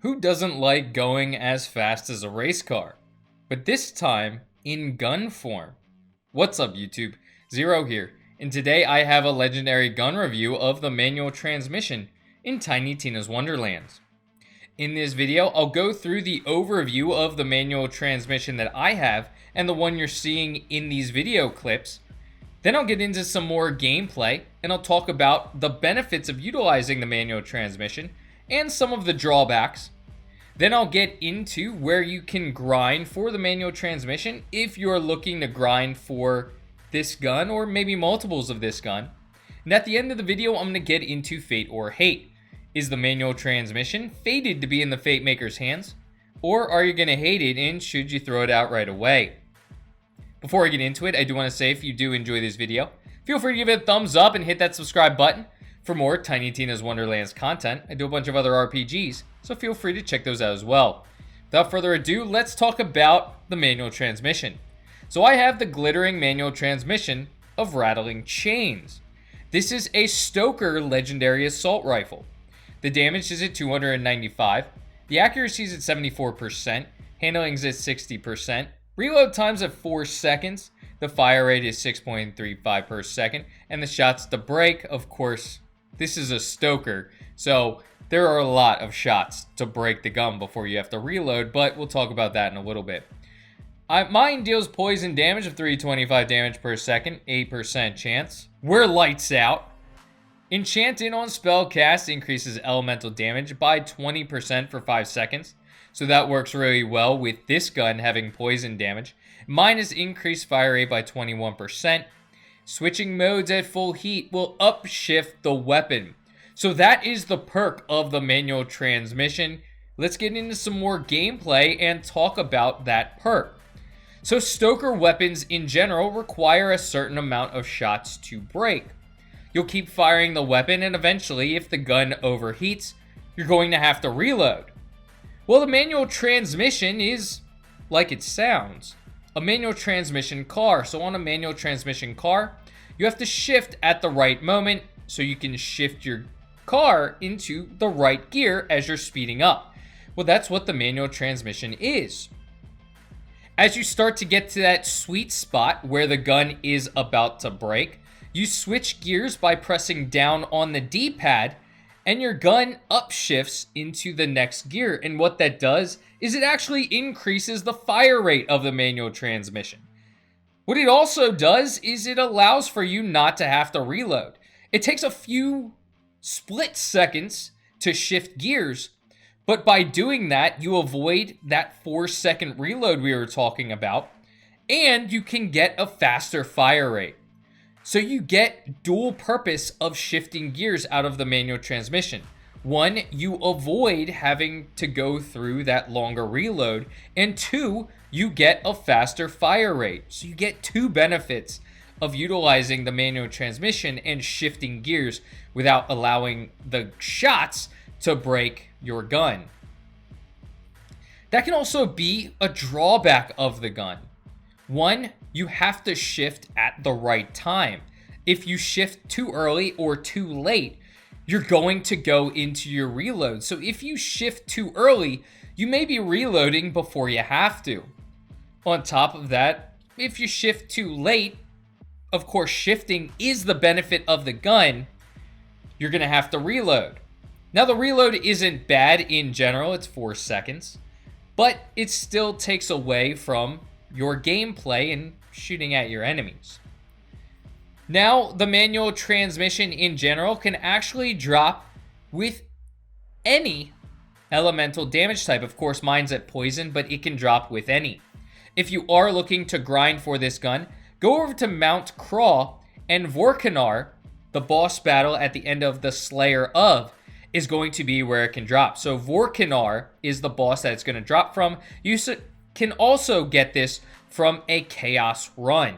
Who doesn't like going as fast as a race car? But this time in gun form. What's up, YouTube? Zero here, and today I have a legendary gun review of the manual transmission in Tiny Tina's Wonderlands. In this video, I'll go through the overview of the manual transmission that I have and the one you're seeing in these video clips. Then I'll get into some more gameplay, and I'll talk about the benefits of utilizing the manual transmission and some of the drawbacks. Then I'll get into where you can grind for the manual transmission if you're looking to grind for this gun or maybe multiples of this gun. And at the end of the video, I'm going to get into Fate or Hate. Is the manual transmission fated to be in the Fate Maker's hands? Or are you going to hate it, and should you throw it out right away? Before I get into it, I do want to say if you do enjoy this video, feel free to give it a thumbs up and hit that subscribe button for more Tiny Tina's Wonderlands content. I do a bunch of other RPGs, so feel free to check those out as well. Without further ado, let's talk about the manual transmission. So I have the glittering manual transmission of Rattling Chains. This is a Stoker legendary assault rifle. The damage is at 295, the accuracy is at 74%, handling is at 60%, reload time's at 4 seconds, the fire rate is 6.35 per second, and the shots to break, of course, this is a Stoker, so there are a lot of shots to break the gun before you have to reload, but we'll talk about that in a little bit. Mine deals poison damage of 325 damage per second, 8% chance. We're lights out. Enchanting on spell cast increases elemental damage by 20% for 5 seconds. So that works really well with this gun having poison damage. Mine is increased fire rate by 21%. Switching modes at full heat will upshift the weapon. So that is the perk of the manual transmission. Let's get into some more gameplay and talk about that perk. So Stoker weapons in general require a certain amount of shots to break. You'll keep firing the weapon, and eventually, if the gun overheats, you're going to have to reload. Well, the manual transmission is like it sounds. A manual transmission car. So on a manual transmission car, you have to shift at the right moment so you can shift your car into the right gear as you're speeding up. Well, that's what the manual transmission is. As you start to get to that sweet spot where the gun is about to break, you switch gears by pressing down on the D-pad, and your gun upshifts into the next gear. And what that does is it actually increases the fire rate of the manual transmission. What it also does is it allows for you not to have to reload. It takes a few split seconds to shift gears, but by doing that, you avoid that 4-second reload we were talking about, and you can get a faster fire rate. So you get dual purpose of shifting gears out of the manual transmission. One, you avoid having to go through that longer reload, and two, you get a faster fire rate. So you get two benefits of utilizing the manual transmission and shifting gears without allowing the shots to break your gun. That can also be a drawback of the gun. One, you have to shift at the right time. If you shift too early or too late, you're going to go into your reload. So if you shift too early, you may be reloading before you have to. On top of that, if you shift too late, of course shifting is the benefit of the gun, you're going to have to reload. Now the reload isn't bad in general, it's 4 seconds, but it still takes away from your gameplay and shooting at your enemies. Now, the manual transmission in general can actually drop with any elemental damage type. Of course, mine's at poison, but it can drop with any. If you are looking to grind for this gun, go over to Mount Craw, and Vorkanar, the boss battle at the end of the Slayer of, is going to be where it can drop. So Vorkanar is the boss that it's going to drop from. You can also get this from a Chaos run.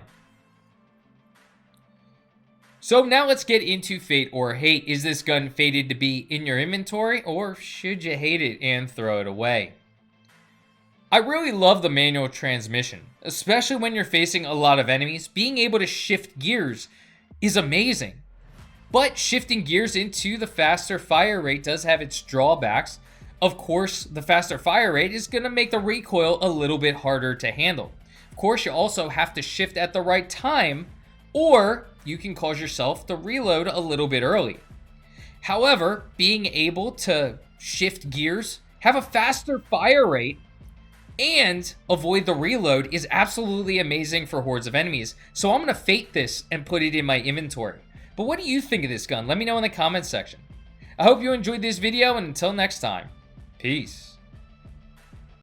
So now let's get into Fate or Hate. Is this gun fated to be in your inventory, or should you hate it and throw it away? I really love the manual transmission, especially when you're facing a lot of enemies. Being able to shift gears is amazing. But shifting gears into the faster fire rate does have its drawbacks. Of course, the faster fire rate is going to make the recoil a little bit harder to handle. Of course, you also have to shift at the right time, or you can cause yourself to reload a little bit early. However, being able to shift gears, have a faster fire rate, and avoid the reload is absolutely amazing for hordes of enemies. So I'm going to fate this and put it in my inventory. But what do you think of this gun? Let me know in the comments section. I hope you enjoyed this video, and until next time, peace.